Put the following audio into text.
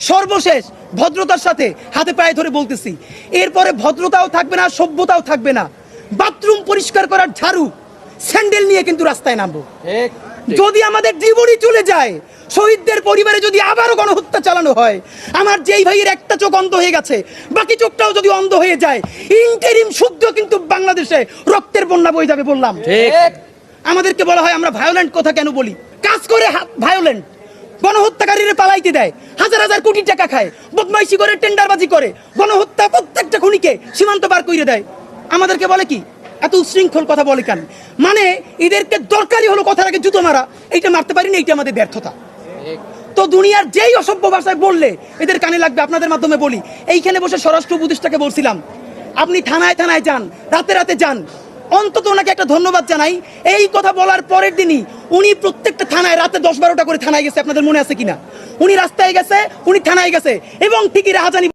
সর্বশেষ ভদ্রতার সাথে হাতে পায়ে ধরে বলতেছি, এরপরে ভদ্রতাও থাকবে না, সভ্যতাও থাকবে না। বাথরুম পরিষ্কার করার ঝাড়ু স্যান্ডেল নিয়ে কিন্তু রাস্তায় নামবো। যদি আমাদের জীবনই চলে যায়, শহীদদের পরিবারে যদি আবারও গণহত্যা চালানো হয়, আমার যেই ভাইয়ের একটা চোখ অন্ধ হয়ে গেছে বাকি চোখটাও যদি অন্ধ হয়ে যায়, ইন্টারিম শুদ্ধ কিন্তু বাংলাদেশে রক্তের বন্যা বয়ে যাবে। বললাম আমাদেরকে বলা হয় আমরা ভায়োলেন্ট কথা কেন বলি, কাজ করে ভায়োলেন্ট। গণহত্যাকারীরা পালাইতে দেয়, হাজার হাজার কোটি টাকা খায়, বদমাইশি করে, টেন্ডারবাজি করে, গণহত্যা প্রত্যেকটা খুনিকে সীমান্ত পার করে দেয়। আমাদেরকে বলে কি এত উশৃঙ্খল কথা বলে কেন? মানে এদেরকে দরকারই হলো কথার আগে জুতো মারা। এইটা মারতে পারিনি, এইটা আমাদের ব্যর্থতা। তো দুনিয়ার যেই অসভ্য ভাষায় বললে এদের কানে লাগবে। আপনাদের মাধ্যমে বলি, এইখানে বসে স্বরাষ্ট্র উপদেষ্টাকে বলছিলাম আপনি থানায় থানায় যান, রাতে রাতে যান, অন্তত ওনাকে একটা ধন্যবাদ জানাই। এই কথা বলার পরের দিনই উনি প্রত্যেকটা থানায় রাতে 10-12টা করে থানায় গেছে। আপনাদের মনে আছে কিনা? উনি রাস্তায় গেছে, উনি থানায় গেছে এবং ঠিকই রাহাজানি